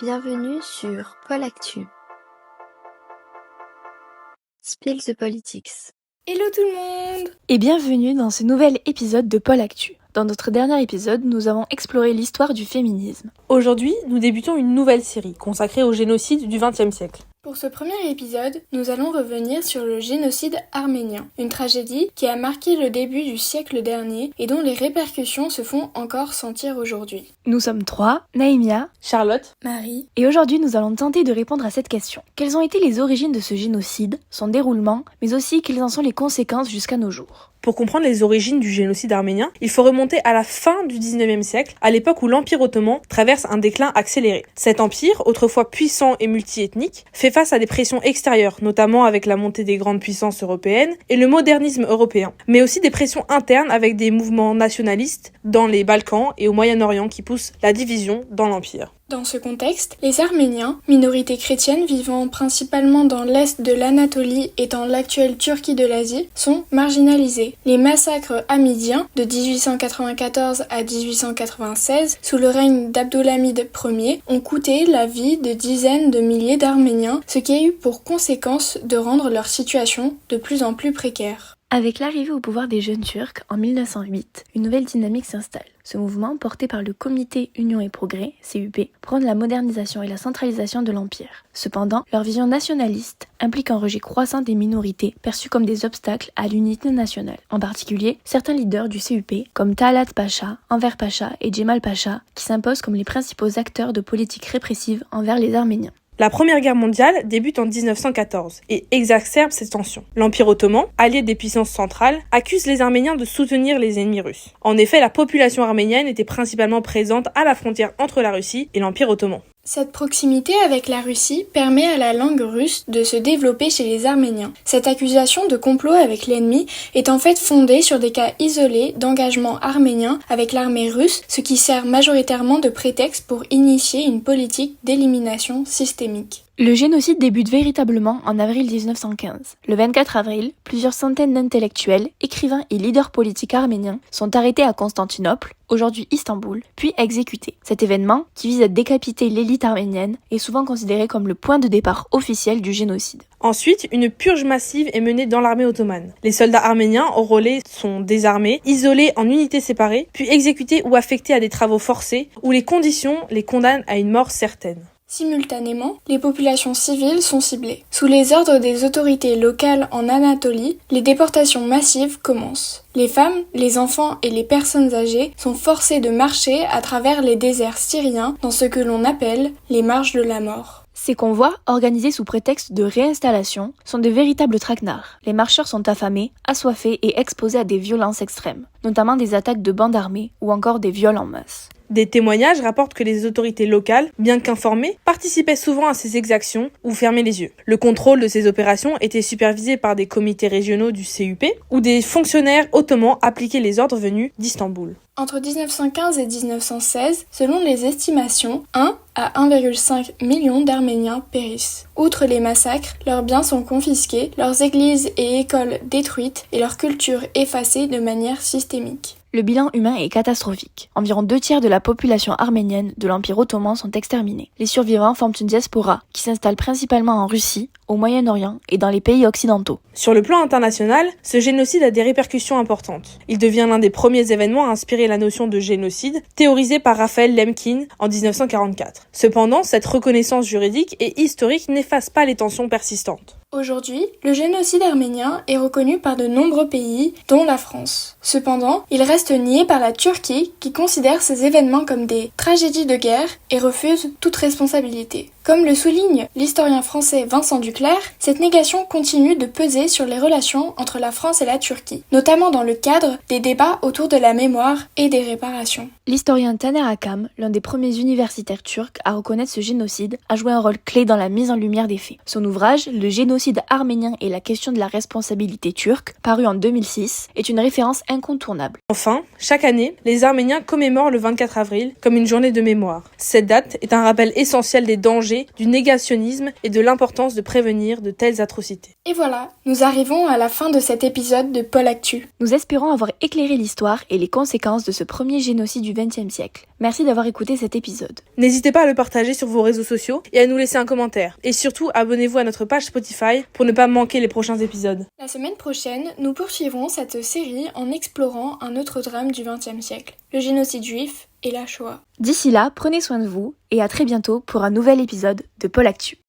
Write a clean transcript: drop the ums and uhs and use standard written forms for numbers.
Bienvenue sur Pôle Actu. Spill the Politics. Hello tout le monde! Et bienvenue dans ce nouvel épisode de Pôle Actu. Dans notre dernier épisode, nous avons exploré l'histoire du féminisme. Aujourd'hui, nous débutons une nouvelle série consacrée au génocide du XXe siècle. Pour ce premier épisode, nous allons revenir sur le génocide arménien, une tragédie qui a marqué le début du siècle dernier et dont les répercussions se font encore sentir aujourd'hui. Nous sommes trois, Naïmia, Charlotte, Marie. Et aujourd'hui nous allons tenter de répondre à cette question. Quelles ont été les origines de ce génocide, son déroulement, mais aussi quelles en sont les conséquences jusqu'à nos jours? Pour comprendre les origines du génocide arménien, il faut remonter à la fin du XIXe siècle, à l'époque où l'Empire ottoman traverse un déclin accéléré. Cet empire, autrefois puissant et multiethnique, fait face à des pressions extérieures, notamment avec la montée des grandes puissances européennes et le modernisme européen, mais aussi des pressions internes avec des mouvements nationalistes dans les Balkans et au Moyen-Orient qui poussent la division dans l'empire. Dans ce contexte, les Arméniens, minorité chrétienne vivant principalement dans l'est de l'Anatolie et dans l'actuelle Turquie de l'Asie, sont marginalisés. Les massacres hamidiens de 1894 à 1896, sous le règne d'Abdolhamid Ier, ont coûté la vie de dizaines de milliers d'Arméniens, ce qui a eu pour conséquence de rendre leur situation de plus en plus précaire. Avec l'arrivée au pouvoir des jeunes Turcs en 1908, une nouvelle dynamique s'installe. Ce mouvement, porté par le Comité Union et Progrès, CUP, prône la modernisation et la centralisation de l'Empire. Cependant, leur vision nationaliste implique un rejet croissant des minorités perçues comme des obstacles à l'unité nationale. En particulier, certains leaders du CUP, comme Talat Pacha, Enver Pacha et Djemal Pacha, qui s'imposent comme les principaux acteurs de politiques répressives envers les Arméniens. La Première Guerre mondiale débute en 1914 et exacerbe ces tensions. L'Empire ottoman, allié des puissances centrales, accuse les Arméniens de soutenir les ennemis russes. En effet, la population arménienne était principalement présente à la frontière entre la Russie et l'Empire ottoman. Cette proximité avec la Russie permet à la langue russe de se développer chez les Arméniens. Cette accusation de complot avec l'ennemi est en fait fondée sur des cas isolés d'engagement arménien avec l'armée russe, ce qui sert majoritairement de prétexte pour initier une politique d'élimination systémique. Le génocide débute véritablement en avril 1915. Le 24 avril, plusieurs centaines d'intellectuels, écrivains et leaders politiques arméniens sont arrêtés à Constantinople, aujourd'hui Istanbul, puis exécutés. Cet événement, qui vise à décapiter l'élite arménienne, est souvent considéré comme le point de départ officiel du génocide. Ensuite, une purge massive est menée dans l'armée ottomane. Les soldats arméniens enrôlés sont désarmés, isolés en unités séparées, puis exécutés ou affectés à des travaux forcés, où les conditions les condamnent à une mort certaine. Simultanément, les populations civiles sont ciblées. Sous les ordres des autorités locales en Anatolie, les déportations massives commencent. Les femmes, les enfants et les personnes âgées sont forcés de marcher à travers les déserts syriens dans ce que l'on appelle les marches de la mort. Ces convois, organisés sous prétexte de réinstallation, sont de véritables traquenards. Les marcheurs sont affamés, assoiffés et exposés à des violences extrêmes, notamment des attaques de bandes armées ou encore des viols en masse. Des témoignages rapportent que les autorités locales, bien qu'informées, participaient souvent à ces exactions ou fermaient les yeux. Le contrôle de ces opérations était supervisé par des comités régionaux du CUP où des fonctionnaires ottomans appliquaient les ordres venus d'Istanbul. Entre 1915 et 1916, selon les estimations, 1 à 1,5 million d'Arméniens périssent. Outre les massacres, leurs biens sont confisqués, leurs églises et écoles détruites et leur culture effacée de manière systémique. Le bilan humain est catastrophique. Environ 2/3 de la population arménienne de l'Empire ottoman sont exterminés. Les survivants forment une diaspora qui s'installe principalement en Russie, au Moyen-Orient et dans les pays occidentaux. Sur le plan international, ce génocide a des répercussions importantes. Il devient l'un des premiers événements à inspirer la notion de génocide, théorisée par Raphaël Lemkin en 1944. Cependant, cette reconnaissance juridique et historique n'efface pas les tensions persistantes. Aujourd'hui, le génocide arménien est reconnu par de nombreux pays, dont la France. Cependant, il reste nié par la Turquie, qui considère ces événements comme des tragédies de guerre et refuse toute responsabilité. Comme le souligne l'historien français Vincent Duclercq, cette négation continue de peser sur les relations entre la France et la Turquie, notamment dans le cadre des débats autour de la mémoire et des réparations. L'historien Taner Akam, l'un des premiers universitaires turcs à reconnaître ce génocide, a joué un rôle clé dans la mise en lumière des faits. Son ouvrage, Le génocide arménien et la question de la responsabilité turque, paru en 2006, est une référence incontournable. Enfin, chaque année, les Arméniens commémorent le 24 avril comme une journée de mémoire. Cette date est un rappel essentiel des dangers danger du négationnisme et de l'importance de prévenir de telles atrocités. Et voilà, nous arrivons à la fin de cet épisode de Pôle Actu. Nous espérons avoir éclairé l'histoire et les conséquences de ce premier génocide du XXe siècle. Merci d'avoir écouté cet épisode. N'hésitez pas à le partager sur vos réseaux sociaux et à nous laisser un commentaire. Et surtout, abonnez-vous à notre page Spotify pour ne pas manquer les prochains épisodes. La semaine prochaine, nous poursuivrons cette série en explorant un autre drame du XXe siècle, le génocide juif et la Shoah. D'ici là, prenez soin de vous et à très bientôt pour un nouvel épisode de Pôle Actu.